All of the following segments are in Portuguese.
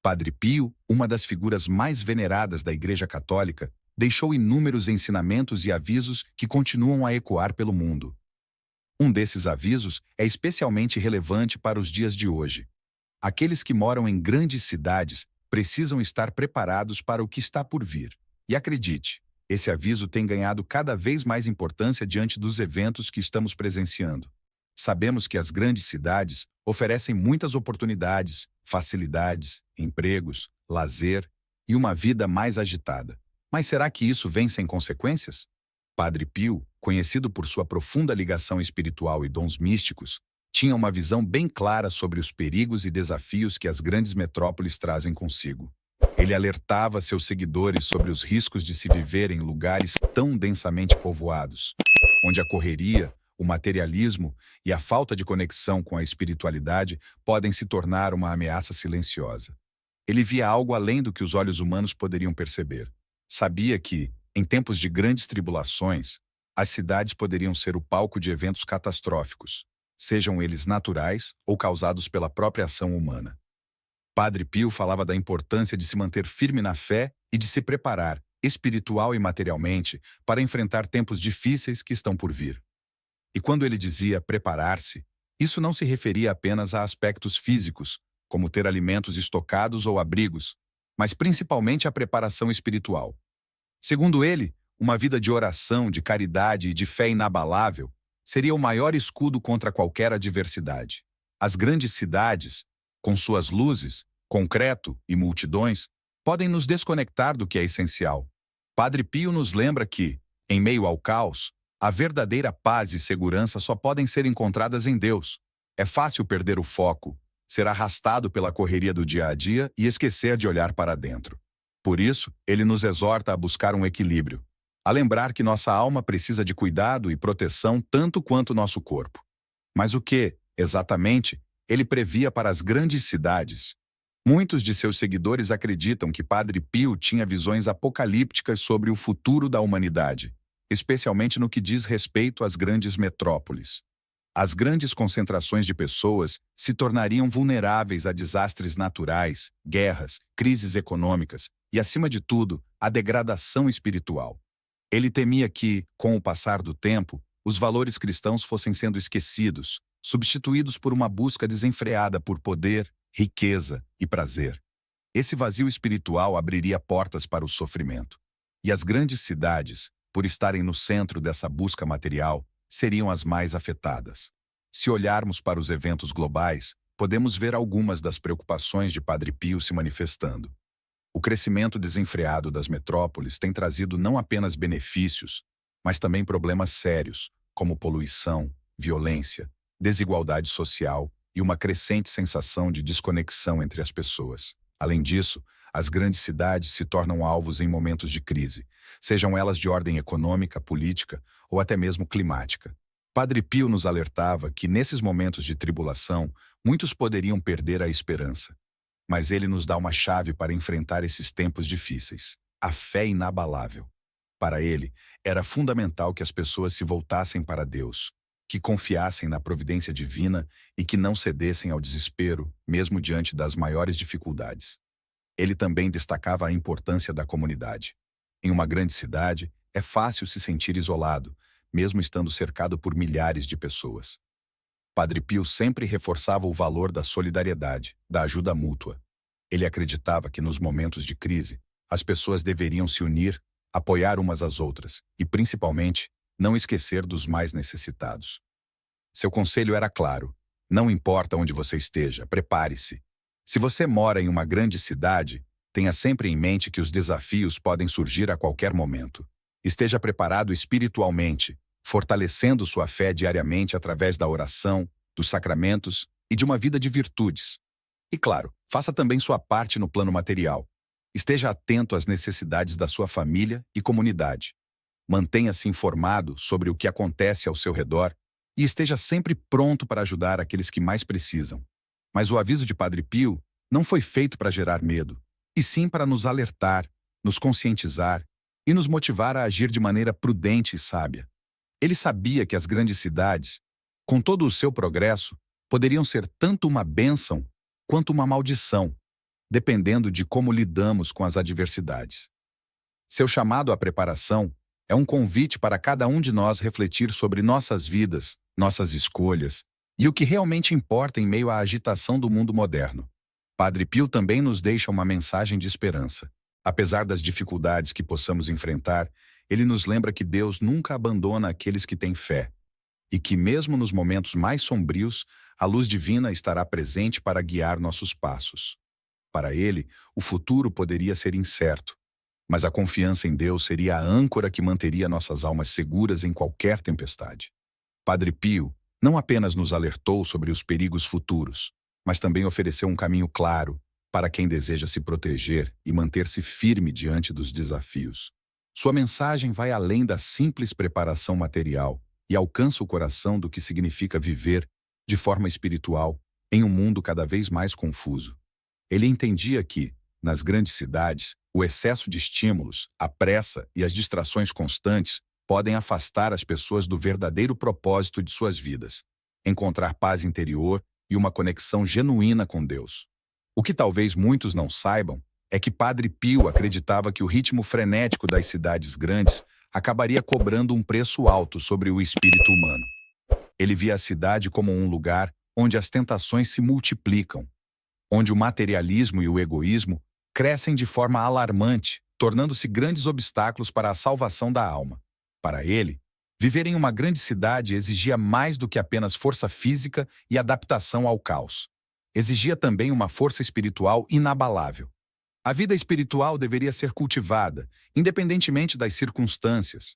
Padre Pio, uma das figuras mais veneradas da Igreja Católica, deixou inúmeros ensinamentos e avisos que continuam a ecoar pelo mundo. Um desses avisos é especialmente relevante para os dias de hoje. Aqueles que moram em grandes cidades precisam estar preparados para o que está por vir. E acredite, esse aviso tem ganhado cada vez mais importância diante dos eventos que estamos presenciando. Sabemos que as grandes cidades oferecem muitas oportunidades, facilidades, empregos, lazer e uma vida mais agitada. Mas será que isso vem sem consequências? Padre Pio, conhecido por sua profunda ligação espiritual e dons místicos, tinha uma visão bem clara sobre os perigos e desafios que as grandes metrópoles trazem consigo. Ele alertava seus seguidores sobre os riscos de se viver em lugares tão densamente povoados, onde a correria, o materialismo e a falta de conexão com a espiritualidade podem se tornar uma ameaça silenciosa. Ele via algo além do que os olhos humanos poderiam perceber. Sabia que, em tempos de grandes tribulações, as cidades poderiam ser o palco de eventos catastróficos, sejam eles naturais ou causados pela própria ação humana. Padre Pio falava da importância de se manter firme na fé e de se preparar, espiritual e materialmente, para enfrentar tempos difíceis que estão por vir. E quando ele dizia preparar-se, isso não se referia apenas a aspectos físicos, como ter alimentos estocados ou abrigos, mas principalmente à preparação espiritual. Segundo ele, uma vida de oração, de caridade e de fé inabalável seria o maior escudo contra qualquer adversidade. As grandes cidades, com suas luzes, concreto e multidões, podem nos desconectar do que é essencial. Padre Pio nos lembra que, em meio ao caos, a verdadeira paz e segurança só podem ser encontradas em Deus. É fácil perder o foco, ser arrastado pela correria do dia a dia e esquecer de olhar para dentro. Por isso, ele nos exorta a buscar um equilíbrio, a lembrar que nossa alma precisa de cuidado e proteção tanto quanto nosso corpo. Mas o que, exatamente, ele previa para as grandes cidades? Muitos de seus seguidores acreditam que Padre Pio tinha visões apocalípticas sobre o futuro da humanidade, especialmente no que diz respeito às grandes metrópoles. As grandes concentrações de pessoas se tornariam vulneráveis a desastres naturais, guerras, crises econômicas e, acima de tudo, a degradação espiritual. Ele temia que, com o passar do tempo, os valores cristãos fossem sendo esquecidos, substituídos por uma busca desenfreada por poder, riqueza e prazer. Esse vazio espiritual abriria portas para o sofrimento. E as grandes cidades, por estarem no centro dessa busca material, seriam as mais afetadas. Se olharmos para os eventos globais, podemos ver algumas das preocupações de Padre Pio se manifestando. O crescimento desenfreado das metrópoles tem trazido não apenas benefícios, mas também problemas sérios, como poluição, violência, desigualdade social e uma crescente sensação de desconexão entre as pessoas. Além disso, as grandes cidades se tornam alvos em momentos de crise, sejam elas de ordem econômica, política ou até mesmo climática. Padre Pio nos alertava que, nesses momentos de tribulação, muitos poderiam perder a esperança. Mas ele nos dá uma chave para enfrentar esses tempos difíceis: a fé inabalável. Para ele, era fundamental que as pessoas se voltassem para Deus, que confiassem na providência divina e que não cedessem ao desespero, mesmo diante das maiores dificuldades. Ele também destacava a importância da comunidade. Em uma grande cidade, é fácil se sentir isolado, mesmo estando cercado por milhares de pessoas. Padre Pio sempre reforçava o valor da solidariedade, da ajuda mútua. Ele acreditava que nos momentos de crise, as pessoas deveriam se unir, apoiar umas às outras e, principalmente, não esquecer dos mais necessitados. Seu conselho era claro: não importa onde você esteja, prepare-se. Se você mora em uma grande cidade, tenha sempre em mente que os desafios podem surgir a qualquer momento. Esteja preparado espiritualmente, fortalecendo sua fé diariamente através da oração, dos sacramentos e de uma vida de virtudes. E claro, faça também sua parte no plano material. Esteja atento às necessidades da sua família e comunidade. Mantenha-se informado sobre o que acontece ao seu redor e esteja sempre pronto para ajudar aqueles que mais precisam. Mas o aviso de Padre Pio não foi feito para gerar medo, e sim para nos alertar, nos conscientizar e nos motivar a agir de maneira prudente e sábia. Ele sabia que as grandes cidades, com todo o seu progresso, poderiam ser tanto uma bênção quanto uma maldição, dependendo de como lidamos com as adversidades. Seu chamado à preparação é um convite para cada um de nós refletir sobre nossas vidas, nossas escolhas e o que realmente importa em meio à agitação do mundo moderno. Padre Pio também nos deixa uma mensagem de esperança. Apesar das dificuldades que possamos enfrentar, ele nos lembra que Deus nunca abandona aqueles que têm fé e que, mesmo nos momentos mais sombrios, a luz divina estará presente para guiar nossos passos. Para ele, o futuro poderia ser incerto, mas a confiança em Deus seria a âncora que manteria nossas almas seguras em qualquer tempestade. Padre Pio não apenas nos alertou sobre os perigos futuros, mas também ofereceu um caminho claro para quem deseja se proteger e manter-se firme diante dos desafios. Sua mensagem vai além da simples preparação material e alcança o coração do que significa viver, de forma espiritual, em um mundo cada vez mais confuso. Ele entendia que, nas grandes cidades, o excesso de estímulos, a pressa e as distrações constantes podem afastar as pessoas do verdadeiro propósito de suas vidas: encontrar paz interior e uma conexão genuína com Deus. O que talvez muitos não saibam é que Padre Pio acreditava que o ritmo frenético das cidades grandes acabaria cobrando um preço alto sobre o espírito humano. Ele via a cidade como um lugar onde as tentações se multiplicam, onde o materialismo e o egoísmo crescem de forma alarmante, tornando-se grandes obstáculos para a salvação da alma. Para ele, viver em uma grande cidade exigia mais do que apenas força física e adaptação ao caos. Exigia também uma força espiritual inabalável. A vida espiritual deveria ser cultivada, independentemente das circunstâncias.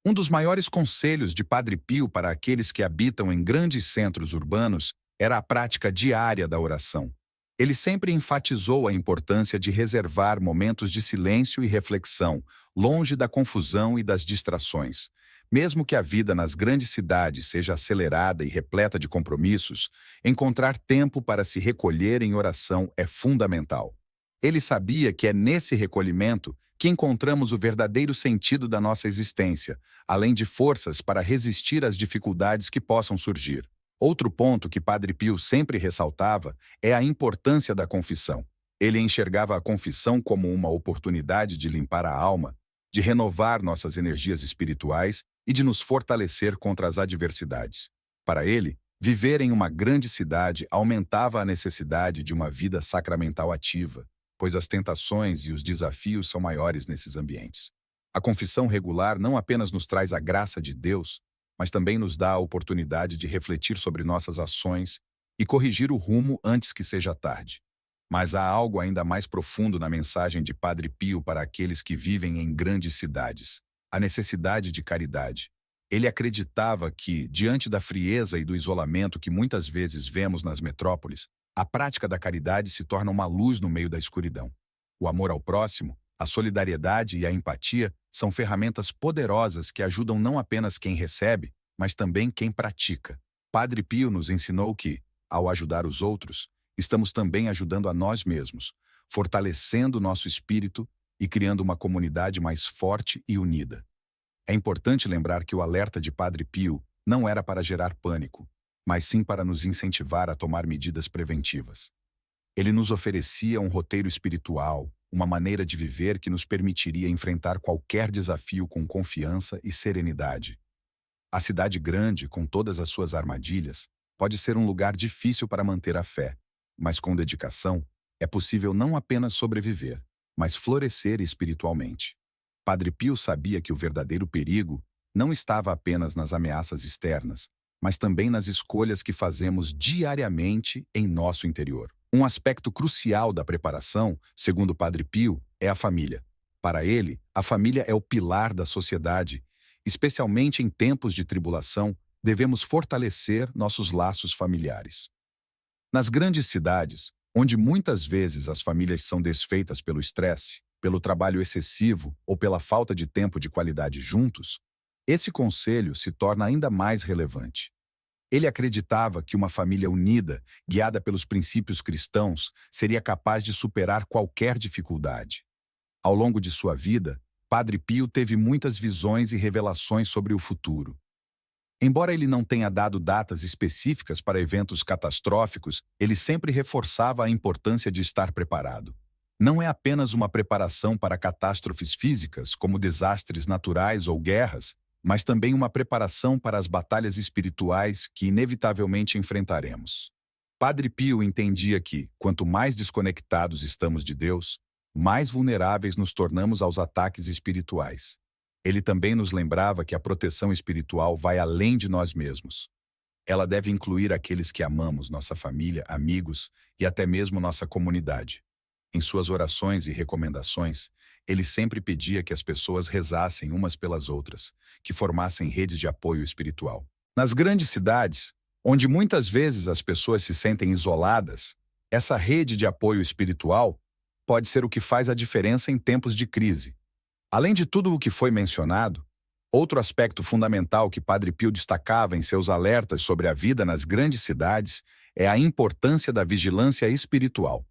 Um dos maiores conselhos de Padre Pio para aqueles que habitam em grandes centros urbanos era a prática diária da oração. Ele sempre enfatizou a importância de reservar momentos de silêncio e reflexão, longe da confusão e das distrações. Mesmo que a vida nas grandes cidades seja acelerada e repleta de compromissos, encontrar tempo para se recolher em oração é fundamental. Ele sabia que é nesse recolhimento que encontramos o verdadeiro sentido da nossa existência, além de forças para resistir às dificuldades que possam surgir. Outro ponto que Padre Pio sempre ressaltava é a importância da confissão. Ele enxergava a confissão como uma oportunidade de limpar a alma, de renovar nossas energias espirituais e de nos fortalecer contra as adversidades. Para ele, viver em uma grande cidade aumentava a necessidade de uma vida sacramental ativa, pois as tentações e os desafios são maiores nesses ambientes. A confissão regular não apenas nos traz a graça de Deus, mas também nos dá a oportunidade de refletir sobre nossas ações e corrigir o rumo antes que seja tarde. Mas há algo ainda mais profundo na mensagem de Padre Pio para aqueles que vivem em grandes cidades: a necessidade de caridade. Ele acreditava que, diante da frieza e do isolamento que muitas vezes vemos nas metrópoles, a prática da caridade se torna uma luz no meio da escuridão. O amor ao próximo, a solidariedade e a empatia são ferramentas poderosas que ajudam não apenas quem recebe, mas também quem pratica. Padre Pio nos ensinou que, ao ajudar os outros, estamos também ajudando a nós mesmos, fortalecendo nosso espírito e criando uma comunidade mais forte e unida. É importante lembrar que o alerta de Padre Pio não era para gerar pânico, mas sim para nos incentivar a tomar medidas preventivas. Ele nos oferecia um roteiro espiritual, uma maneira de viver que nos permitiria enfrentar qualquer desafio com confiança e serenidade. A cidade grande, com todas as suas armadilhas, pode ser um lugar difícil para manter a fé, mas com dedicação é possível não apenas sobreviver, mas florescer espiritualmente. Padre Pio sabia que o verdadeiro perigo não estava apenas nas ameaças externas, mas também nas escolhas que fazemos diariamente em nosso interior. Um aspecto crucial da preparação, segundo Padre Pio, é a família. Para ele, a família é o pilar da sociedade. Especialmente em tempos de tribulação, devemos fortalecer nossos laços familiares. Nas grandes cidades, onde muitas vezes as famílias são desfeitas pelo estresse, pelo trabalho excessivo ou pela falta de tempo de qualidade juntos, esse conselho se torna ainda mais relevante. Ele acreditava que uma família unida, guiada pelos princípios cristãos, seria capaz de superar qualquer dificuldade. Ao longo de sua vida, Padre Pio teve muitas visões e revelações sobre o futuro. Embora ele não tenha dado datas específicas para eventos catastróficos, ele sempre reforçava a importância de estar preparado. Não é apenas uma preparação para catástrofes físicas, como desastres naturais ou guerras, mas também uma preparação para as batalhas espirituais que inevitavelmente enfrentaremos. Padre Pio entendia que, quanto mais desconectados estamos de Deus, mais vulneráveis nos tornamos aos ataques espirituais. Ele também nos lembrava que a proteção espiritual vai além de nós mesmos. Ela deve incluir aqueles que amamos, nossa família, amigos e até mesmo nossa comunidade. Em suas orações e recomendações, ele sempre pedia que as pessoas rezassem umas pelas outras, que formassem redes de apoio espiritual. Nas grandes cidades, onde muitas vezes as pessoas se sentem isoladas, essa rede de apoio espiritual pode ser o que faz a diferença em tempos de crise. Além de tudo o que foi mencionado, outro aspecto fundamental que Padre Pio destacava em seus alertas sobre a vida nas grandes cidades é a importância da vigilância espiritual.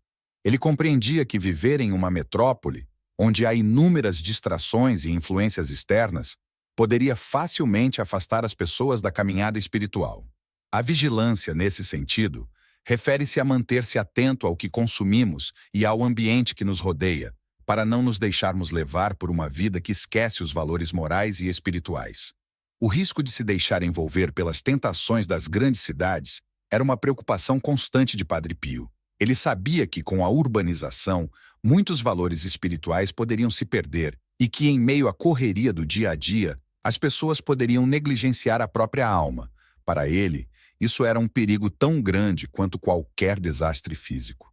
Ele compreendia que viver em uma metrópole, onde há inúmeras distrações e influências externas, poderia facilmente afastar as pessoas da caminhada espiritual. A vigilância, nesse sentido, refere-se a manter-se atento ao que consumimos e ao ambiente que nos rodeia, para não nos deixarmos levar por uma vida que esquece os valores morais e espirituais. O risco de se deixar envolver pelas tentações das grandes cidades era uma preocupação constante de Padre Pio. Ele sabia que, com a urbanização, muitos valores espirituais poderiam se perder e que, em meio à correria do dia a dia, as pessoas poderiam negligenciar a própria alma. Para ele, isso era um perigo tão grande quanto qualquer desastre físico.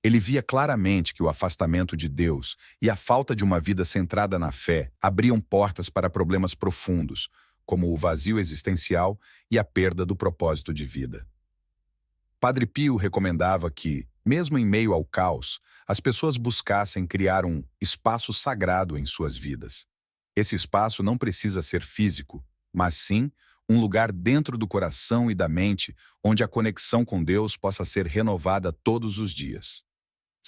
Ele via claramente que o afastamento de Deus e a falta de uma vida centrada na fé abriam portas para problemas profundos, como o vazio existencial e a perda do propósito de vida. Padre Pio recomendava que, mesmo em meio ao caos, as pessoas buscassem criar um espaço sagrado em suas vidas. Esse espaço não precisa ser físico, mas sim um lugar dentro do coração e da mente onde a conexão com Deus possa ser renovada todos os dias.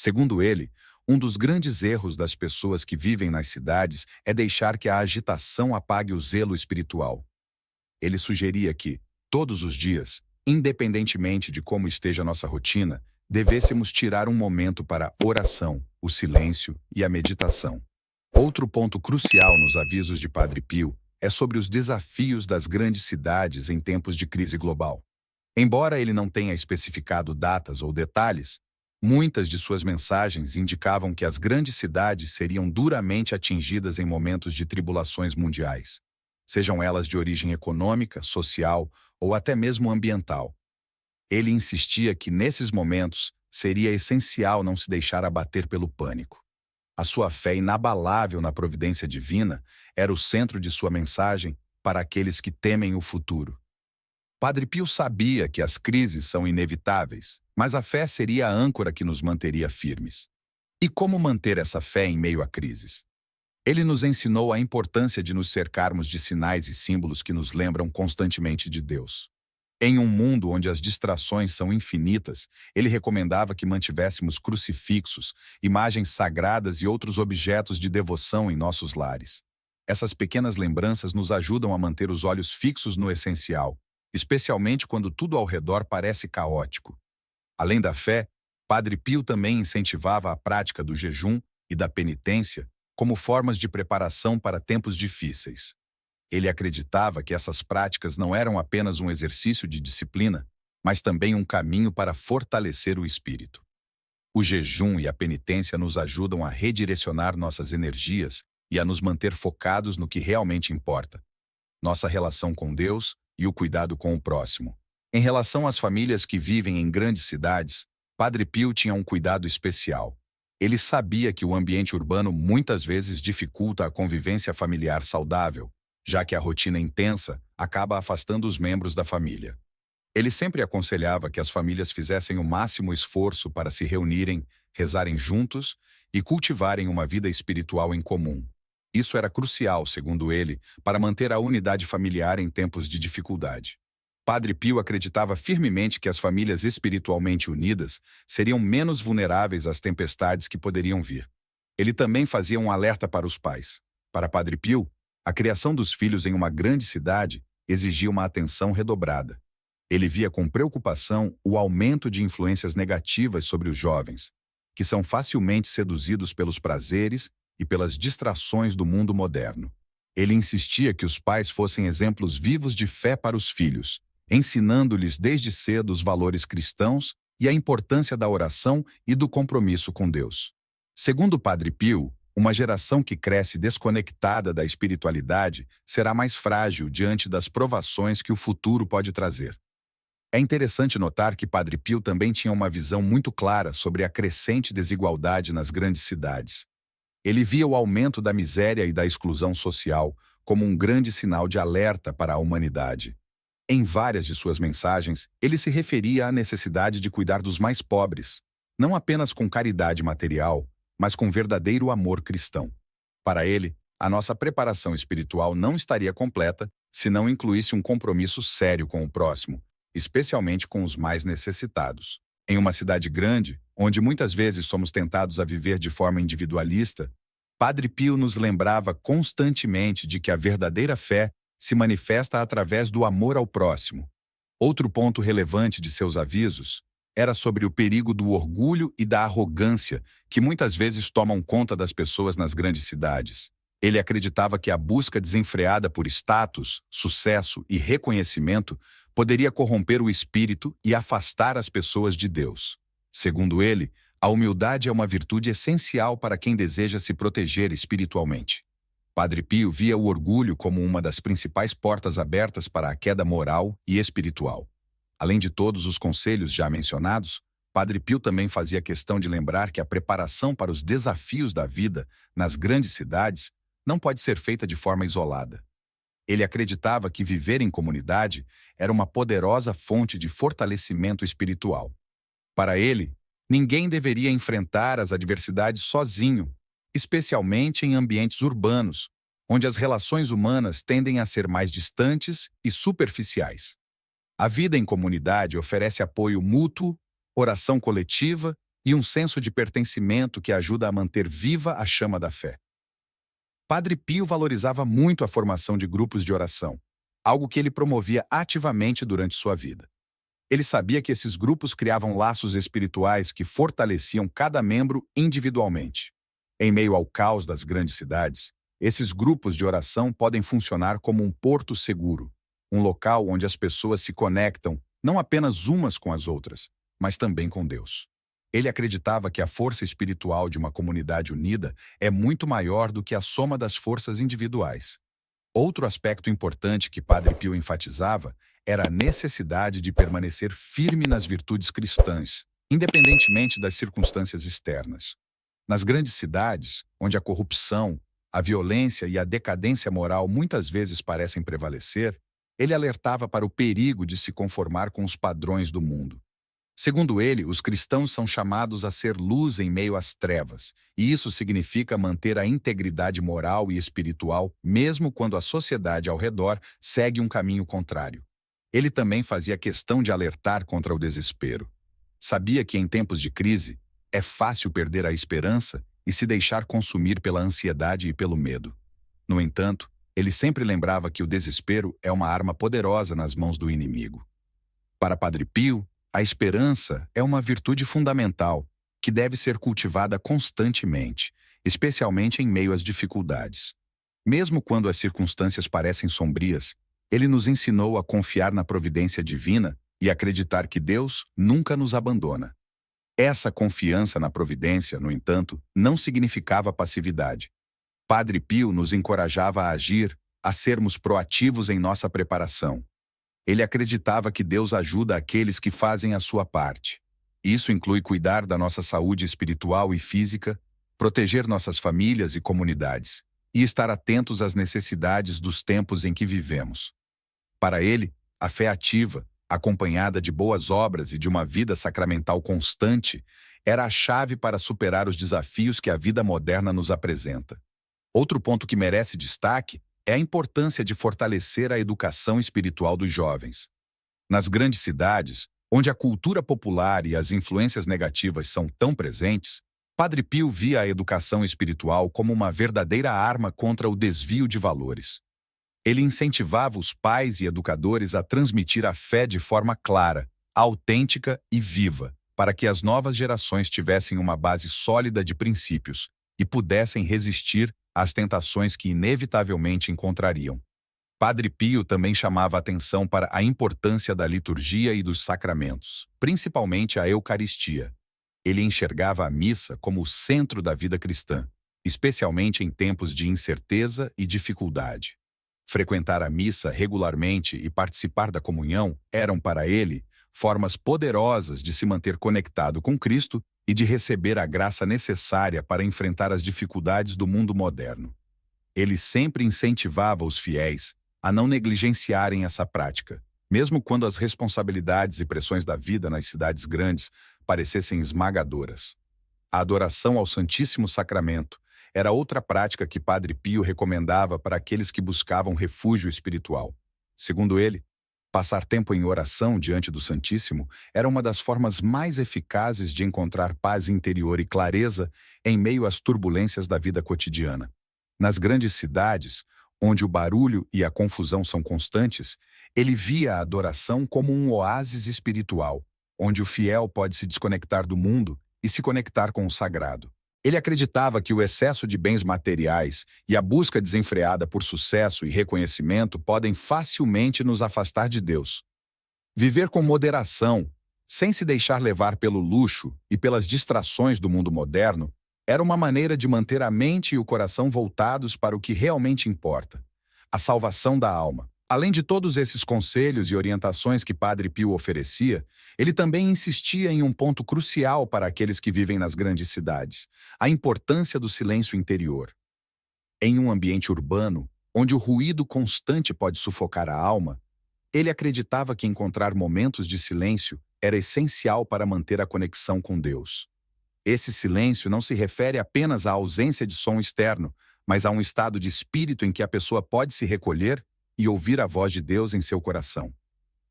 Segundo ele, um dos grandes erros das pessoas que vivem nas cidades é deixar que a agitação apague o zelo espiritual. Ele sugeria que, todos os dias, independentemente de como esteja nossa rotina, devêssemos tirar um momento para a oração, o silêncio e a meditação. Outro ponto crucial nos avisos de Padre Pio é sobre os desafios das grandes cidades em tempos de crise global. Embora ele não tenha especificado datas ou detalhes, muitas de suas mensagens indicavam que as grandes cidades seriam duramente atingidas em momentos de tribulações mundiais, sejam elas de origem econômica, social ou até mesmo ambiental. Ele insistia que, nesses momentos, seria essencial não se deixar abater pelo pânico. A sua fé inabalável na providência divina era o centro de sua mensagem para aqueles que temem o futuro. Padre Pio sabia que as crises são inevitáveis, mas a fé seria a âncora que nos manteria firmes. E como manter essa fé em meio a crises? Ele nos ensinou a importância de nos cercarmos de sinais e símbolos que nos lembram constantemente de Deus. Em um mundo onde as distrações são infinitas, ele recomendava que mantivéssemos crucifixos, imagens sagradas e outros objetos de devoção em nossos lares. Essas pequenas lembranças nos ajudam a manter os olhos fixos no essencial, especialmente quando tudo ao redor parece caótico. Além da fé, Padre Pio também incentivava a prática do jejum e da penitência como formas de preparação para tempos difíceis. Ele acreditava que essas práticas não eram apenas um exercício de disciplina, mas também um caminho para fortalecer o espírito. O jejum e a penitência nos ajudam a redirecionar nossas energias e a nos manter focados no que realmente importa: nossa relação com Deus e o cuidado com o próximo. Em relação às famílias que vivem em grandes cidades, Padre Pio tinha um cuidado especial. Ele sabia que o ambiente urbano muitas vezes dificulta a convivência familiar saudável, já que a rotina intensa acaba afastando os membros da família. Ele sempre aconselhava que as famílias fizessem o máximo esforço para se reunirem, rezarem juntos e cultivarem uma vida espiritual em comum. Isso era crucial, segundo ele, para manter a unidade familiar em tempos de dificuldade. Padre Pio acreditava firmemente que as famílias espiritualmente unidas seriam menos vulneráveis às tempestades que poderiam vir. Ele também fazia um alerta para os pais. Para Padre Pio, a criação dos filhos em uma grande cidade exigia uma atenção redobrada. Ele via com preocupação o aumento de influências negativas sobre os jovens, que são facilmente seduzidos pelos prazeres e pelas distrações do mundo moderno. Ele insistia que os pais fossem exemplos vivos de fé para os filhos, ensinando-lhes desde cedo os valores cristãos e a importância da oração e do compromisso com Deus. Segundo o Padre Pio, uma geração que cresce desconectada da espiritualidade será mais frágil diante das provações que o futuro pode trazer. É interessante notar que Padre Pio também tinha uma visão muito clara sobre a crescente desigualdade nas grandes cidades. Ele via o aumento da miséria e da exclusão social como um grande sinal de alerta para a humanidade. Em várias de suas mensagens, ele se referia à necessidade de cuidar dos mais pobres, não apenas com caridade material, mas com verdadeiro amor cristão. Para ele, a nossa preparação espiritual não estaria completa se não incluísse um compromisso sério com o próximo, especialmente com os mais necessitados. Em uma cidade grande, onde muitas vezes somos tentados a viver de forma individualista, Padre Pio nos lembrava constantemente de que a verdadeira fé se manifesta através do amor ao próximo. Outro ponto relevante de seus avisos era sobre o perigo do orgulho e da arrogância que muitas vezes tomam conta das pessoas nas grandes cidades. Ele acreditava que a busca desenfreada por status, sucesso e reconhecimento poderia corromper o espírito e afastar as pessoas de Deus. Segundo ele, a humildade é uma virtude essencial para quem deseja se proteger espiritualmente. Padre Pio via o orgulho como uma das principais portas abertas para a queda moral e espiritual. Além de todos os conselhos já mencionados, Padre Pio também fazia questão de lembrar que a preparação para os desafios da vida nas grandes cidades não pode ser feita de forma isolada. Ele acreditava que viver em comunidade era uma poderosa fonte de fortalecimento espiritual. Para ele, ninguém deveria enfrentar as adversidades sozinho, especialmente em ambientes urbanos, onde as relações humanas tendem a ser mais distantes e superficiais. A vida em comunidade oferece apoio mútuo, oração coletiva e um senso de pertencimento que ajuda a manter viva a chama da fé. Padre Pio valorizava muito a formação de grupos de oração, algo que ele promovia ativamente durante sua vida. Ele sabia que esses grupos criavam laços espirituais que fortaleciam cada membro individualmente. Em meio ao caos das grandes cidades, esses grupos de oração podem funcionar como um porto seguro, um local onde as pessoas se conectam não apenas umas com as outras, mas também com Deus. Ele acreditava que a força espiritual de uma comunidade unida é muito maior do que a soma das forças individuais. Outro aspecto importante que Padre Pio enfatizava era a necessidade de permanecer firme nas virtudes cristãs, independentemente das circunstâncias externas. Nas grandes cidades, onde a corrupção, a violência e a decadência moral muitas vezes parecem prevalecer, ele alertava para o perigo de se conformar com os padrões do mundo. Segundo ele, os cristãos são chamados a ser luz em meio às trevas, e isso significa manter a integridade moral e espiritual, mesmo quando a sociedade ao redor segue um caminho contrário. Ele também fazia questão de alertar contra o desespero. Sabia que em tempos de crise, é fácil perder a esperança e se deixar consumir pela ansiedade e pelo medo. No entanto, ele sempre lembrava que o desespero é uma arma poderosa nas mãos do inimigo. Para Padre Pio, a esperança é uma virtude fundamental que deve ser cultivada constantemente, especialmente em meio às dificuldades. Mesmo quando as circunstâncias parecem sombrias, ele nos ensinou a confiar na providência divina e acreditar que Deus nunca nos abandona. Essa confiança na providência, no entanto, não significava passividade. Padre Pio nos encorajava a agir, a sermos proativos em nossa preparação. Ele acreditava que Deus ajuda aqueles que fazem a sua parte. Isso inclui cuidar da nossa saúde espiritual e física, proteger nossas famílias e comunidades, e estar atentos às necessidades dos tempos em que vivemos. Para ele, a fé ativa, acompanhada de boas obras e de uma vida sacramental constante, era a chave para superar os desafios que a vida moderna nos apresenta. Outro ponto que merece destaque é a importância de fortalecer a educação espiritual dos jovens. Nas grandes cidades, onde a cultura popular e as influências negativas são tão presentes, Padre Pio via a educação espiritual como uma verdadeira arma contra o desvio de valores. Ele incentivava os pais e educadores a transmitir a fé de forma clara, autêntica e viva, para que as novas gerações tivessem uma base sólida de princípios e pudessem resistir às tentações que inevitavelmente encontrariam. Padre Pio também chamava atenção para a importância da liturgia e dos sacramentos, principalmente a Eucaristia. Ele enxergava a missa como o centro da vida cristã, especialmente em tempos de incerteza e dificuldade. Frequentar a missa regularmente e participar da comunhão eram para ele formas poderosas de se manter conectado com Cristo e de receber a graça necessária para enfrentar as dificuldades do mundo moderno. Ele sempre incentivava os fiéis a não negligenciarem essa prática, mesmo quando as responsabilidades e pressões da vida nas cidades grandes parecessem esmagadoras. A adoração ao Santíssimo Sacramento era outra prática que Padre Pio recomendava para aqueles que buscavam refúgio espiritual. Segundo ele, passar tempo em oração diante do Santíssimo era uma das formas mais eficazes de encontrar paz interior e clareza em meio às turbulências da vida cotidiana. Nas grandes cidades, onde o barulho e a confusão são constantes, ele via a adoração como um oásis espiritual, onde o fiel pode se desconectar do mundo e se conectar com o sagrado. Ele acreditava que o excesso de bens materiais e a busca desenfreada por sucesso e reconhecimento podem facilmente nos afastar de Deus. Viver com moderação, sem se deixar levar pelo luxo e pelas distrações do mundo moderno, era uma maneira de manter a mente e o coração voltados para o que realmente importa, a salvação da alma. Além de todos esses conselhos e orientações que Padre Pio oferecia, ele também insistia em um ponto crucial para aqueles que vivem nas grandes cidades: a importância do silêncio interior. Em um ambiente urbano, onde o ruído constante pode sufocar a alma, ele acreditava que encontrar momentos de silêncio era essencial para manter a conexão com Deus. Esse silêncio não se refere apenas à ausência de som externo, mas a um estado de espírito em que a pessoa pode se recolher e ouvir a voz de Deus em seu coração.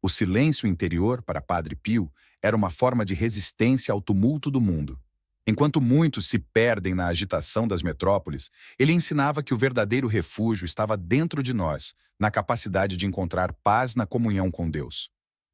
O silêncio interior, para Padre Pio, era uma forma de resistência ao tumulto do mundo. Enquanto muitos se perdem na agitação das metrópoles, ele ensinava que o verdadeiro refúgio estava dentro de nós, na capacidade de encontrar paz na comunhão com Deus.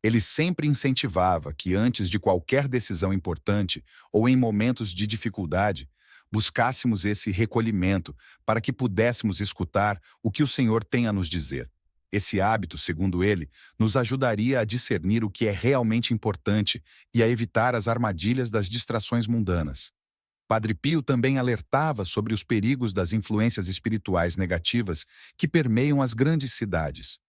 Ele sempre incentivava que, antes de qualquer decisão importante ou em momentos de dificuldade, buscássemos esse recolhimento para que pudéssemos escutar o que o Senhor tem a nos dizer. Esse hábito, segundo ele, nos ajudaria a discernir o que é realmente importante e a evitar as armadilhas das distrações mundanas. Padre Pio também alertava sobre os perigos das influências espirituais negativas que permeiam as grandes cidades.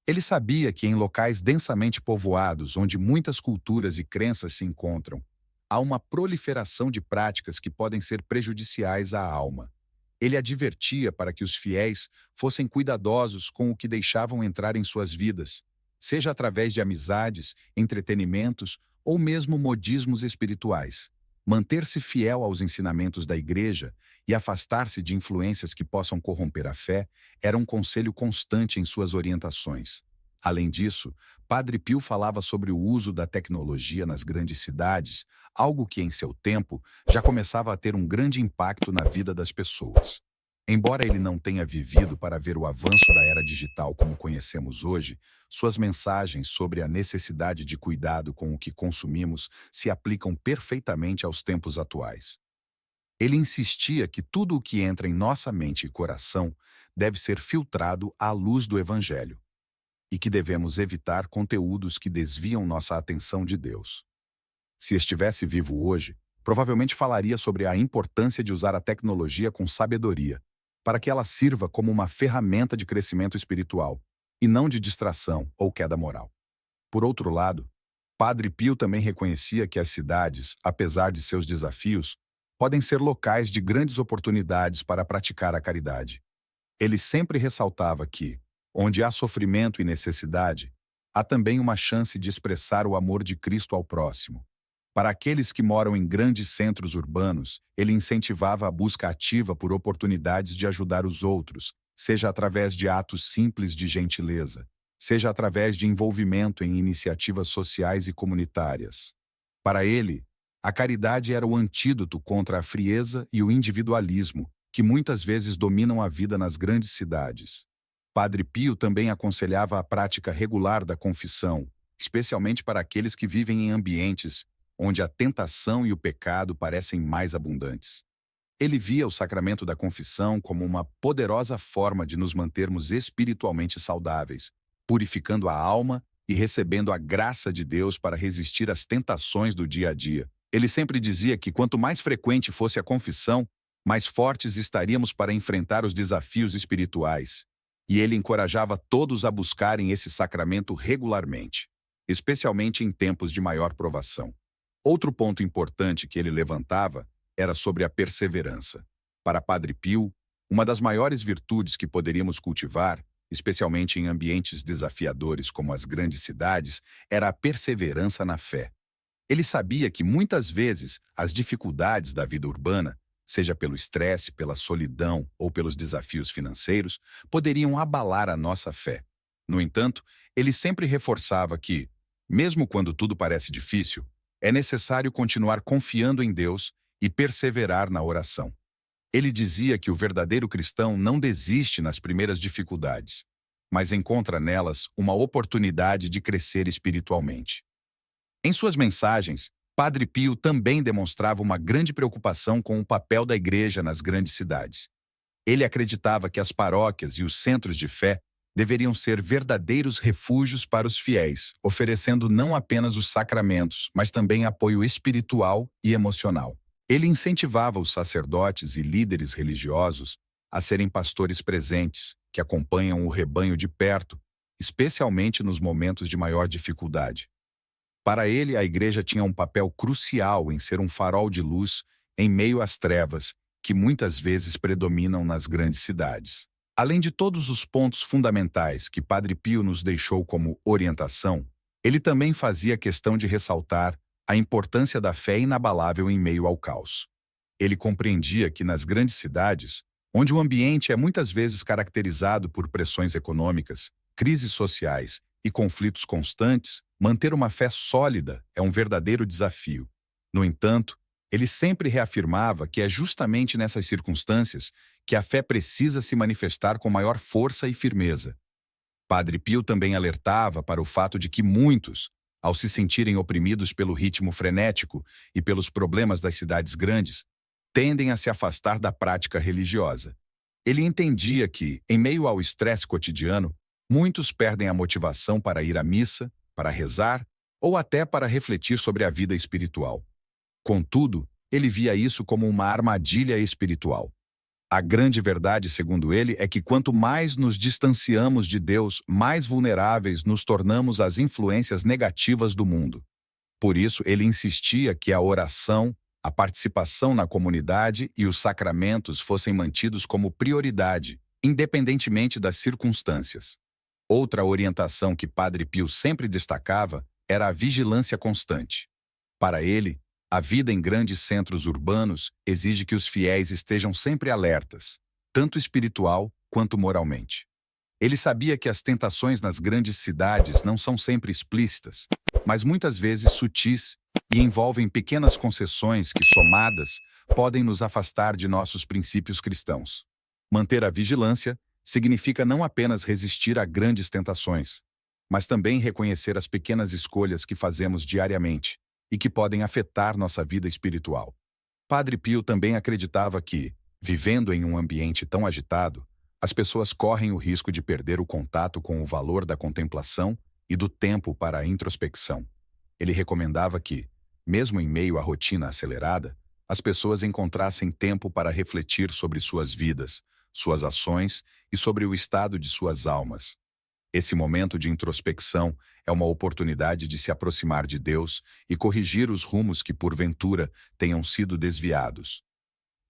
Ele sabia que em locais densamente povoados, onde muitas culturas e crenças se encontram, há uma proliferação de práticas que podem ser prejudiciais à alma. Ele advertia para que os fiéis fossem cuidadosos com o que deixavam entrar em suas vidas, seja através de amizades, entretenimentos ou mesmo modismos espirituais. Manter-se fiel aos ensinamentos da Igreja e afastar-se de influências que possam corromper a fé era um conselho constante em suas orientações. Além disso, Padre Pio falava sobre o uso da tecnologia nas grandes cidades, algo que, em seu tempo, já começava a ter um grande impacto na vida das pessoas. Embora ele não tenha vivido para ver o avanço da era digital como conhecemos hoje, suas mensagens sobre a necessidade de cuidado com o que consumimos se aplicam perfeitamente aos tempos atuais. Ele insistia que tudo o que entra em nossa mente e coração deve ser filtrado à luz do Evangelho, e que devemos evitar conteúdos que desviam nossa atenção de Deus. Se estivesse vivo hoje, provavelmente falaria sobre a importância de usar a tecnologia com sabedoria, para que ela sirva como uma ferramenta de crescimento espiritual, e não de distração ou queda moral. Por outro lado, Padre Pio também reconhecia que as cidades, apesar de seus desafios, podem ser locais de grandes oportunidades para praticar a caridade. Ele sempre ressaltava que, onde há sofrimento e necessidade, há também uma chance de expressar o amor de Cristo ao próximo. Para aqueles que moram em grandes centros urbanos, ele incentivava a busca ativa por oportunidades de ajudar os outros, seja através de atos simples de gentileza, seja através de envolvimento em iniciativas sociais e comunitárias. Para ele, a caridade era o antídoto contra a frieza e o individualismo, que muitas vezes dominam a vida nas grandes cidades. Padre Pio também aconselhava a prática regular da confissão, especialmente para aqueles que vivem em ambientes onde a tentação e o pecado parecem mais abundantes. Ele via o sacramento da confissão como uma poderosa forma de nos mantermos espiritualmente saudáveis, purificando a alma e recebendo a graça de Deus para resistir às tentações do dia a dia. Ele sempre dizia que quanto mais frequente fosse a confissão, mais fortes estaríamos para enfrentar os desafios espirituais. E ele encorajava todos a buscarem esse sacramento regularmente, especialmente em tempos de maior provação. Outro ponto importante que ele levantava era sobre a perseverança. Para Padre Pio, uma das maiores virtudes que poderíamos cultivar, especialmente em ambientes desafiadores como as grandes cidades, era a perseverança na fé. Ele sabia que muitas vezes as dificuldades da vida urbana, seja pelo estresse, pela solidão ou pelos desafios financeiros, poderiam abalar a nossa fé. No entanto, ele sempre reforçava que, mesmo quando tudo parece difícil, é necessário continuar confiando em Deus e perseverar na oração. Ele dizia que o verdadeiro cristão não desiste nas primeiras dificuldades, mas encontra nelas uma oportunidade de crescer espiritualmente. Em suas mensagens, Padre Pio também demonstrava uma grande preocupação com o papel da igreja nas grandes cidades. Ele acreditava que as paróquias e os centros de fé deveriam ser verdadeiros refúgios para os fiéis, oferecendo não apenas os sacramentos, mas também apoio espiritual e emocional. Ele incentivava os sacerdotes e líderes religiosos a serem pastores presentes, que acompanham o rebanho de perto, especialmente nos momentos de maior dificuldade. Para ele, a igreja tinha um papel crucial em ser um farol de luz em meio às trevas, que muitas vezes predominam nas grandes cidades. Além de todos os pontos fundamentais que Padre Pio nos deixou como orientação, ele também fazia questão de ressaltar a importância da fé inabalável em meio ao caos. Ele compreendia que nas grandes cidades, onde o ambiente é muitas vezes caracterizado por pressões econômicas, crises sociais e conflitos constantes, manter uma fé sólida é um verdadeiro desafio. No entanto, ele sempre reafirmava que é justamente nessas circunstâncias que a fé precisa se manifestar com maior força e firmeza. Padre Pio também alertava para o fato de que muitos, ao se sentirem oprimidos pelo ritmo frenético e pelos problemas das cidades grandes, tendem a se afastar da prática religiosa. Ele entendia que, em meio ao estresse cotidiano, muitos perdem a motivação para ir à missa, para rezar ou até para refletir sobre a vida espiritual. Contudo, ele via isso como uma armadilha espiritual. A grande verdade, segundo ele, é que quanto mais nos distanciamos de Deus, mais vulneráveis nos tornamos às influências negativas do mundo. Por isso, ele insistia que a oração, a participação na comunidade e os sacramentos fossem mantidos como prioridade, independentemente das circunstâncias. Outra orientação que Padre Pio sempre destacava era a vigilância constante. Para ele, a vida em grandes centros urbanos exige que os fiéis estejam sempre alertas, tanto espiritual quanto moralmente. Ele sabia que as tentações nas grandes cidades não são sempre explícitas, mas muitas vezes sutis e envolvem pequenas concessões que, somadas, podem nos afastar de nossos princípios cristãos. Manter a vigilância significa não apenas resistir a grandes tentações, mas também reconhecer as pequenas escolhas que fazemos diariamente e que podem afetar nossa vida espiritual. Padre Pio também acreditava que, vivendo em um ambiente tão agitado, as pessoas correm o risco de perder o contato com o valor da contemplação e do tempo para a introspecção. Ele recomendava que, mesmo em meio à rotina acelerada, as pessoas encontrassem tempo para refletir sobre suas vidas, suas ações e sobre o estado de suas almas. Esse momento de introspecção é uma oportunidade de se aproximar de Deus e corrigir os rumos que, porventura, tenham sido desviados.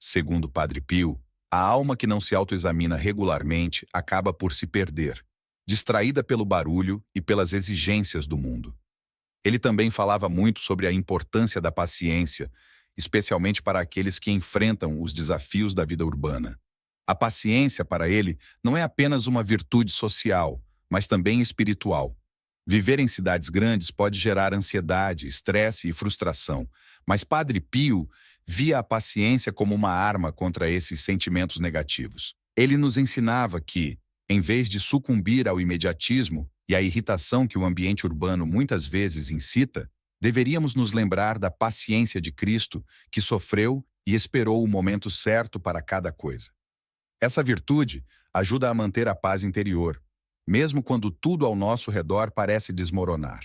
Segundo Padre Pio, a alma que não se autoexamina regularmente acaba por se perder, distraída pelo barulho e pelas exigências do mundo. Ele também falava muito sobre a importância da paciência, especialmente para aqueles que enfrentam os desafios da vida urbana. A paciência, para ele, não é apenas uma virtude social, mas também espiritual. Viver em cidades grandes pode gerar ansiedade, estresse e frustração, mas Padre Pio via a paciência como uma arma contra esses sentimentos negativos. Ele nos ensinava que, Em vez de sucumbir ao imediatismo e à irritação que o ambiente urbano muitas vezes incita, deveríamos nos lembrar da paciência de Cristo, que sofreu e esperou o momento certo para cada coisa. Essa virtude ajuda a manter a paz interior, mesmo quando tudo ao nosso redor parece desmoronar.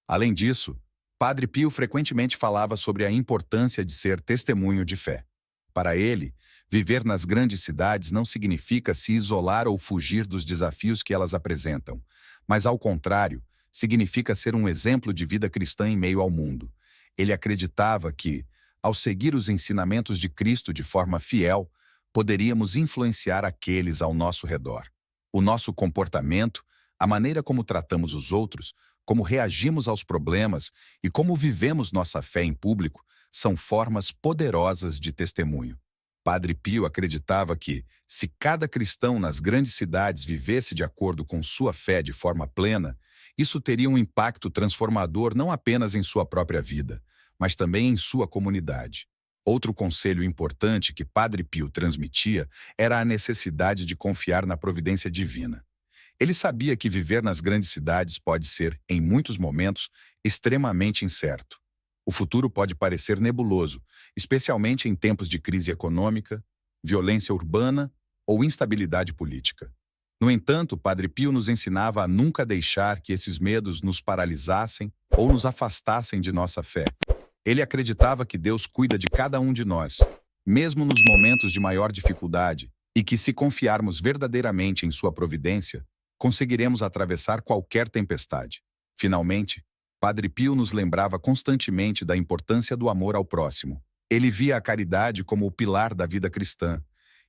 Além disso, Padre Pio frequentemente falava sobre a importância de ser testemunho de fé. Para ele, viver nas grandes cidades não significa se isolar ou fugir dos desafios que elas apresentam, mas, ao contrário, significa ser um exemplo de vida cristã em meio ao mundo. Ele acreditava que, ao seguir os ensinamentos de Cristo de forma fiel, poderíamos influenciar aqueles ao nosso redor. O nosso comportamento, a maneira como tratamos os outros, como reagimos aos problemas e como vivemos nossa fé em público são formas poderosas de testemunho. Padre Pio acreditava que, se cada cristão nas grandes cidades vivesse de acordo com sua fé de forma plena, isso teria um impacto transformador não apenas em sua própria vida, mas também em sua comunidade. Outro conselho importante que Padre Pio transmitia era a necessidade de confiar na providência divina. Ele sabia que viver nas grandes cidades pode ser, em muitos momentos, extremamente incerto. O futuro pode parecer nebuloso, especialmente em tempos de crise econômica, violência urbana ou instabilidade política. No entanto, Padre Pio nos ensinava a nunca deixar que esses medos nos paralisassem ou nos afastassem de nossa fé. Ele acreditava que Deus cuida de cada um de nós, mesmo nos momentos de maior dificuldade, e que, se confiarmos verdadeiramente em sua providência, conseguiremos atravessar qualquer tempestade. Finalmente, Padre Pio nos lembrava constantemente da importância do amor ao próximo. Ele via a caridade como o pilar da vida cristã,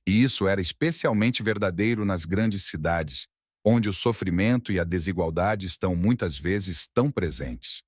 e isso era especialmente verdadeiro nas grandes cidades, onde o sofrimento e a desigualdade estão muitas vezes tão presentes.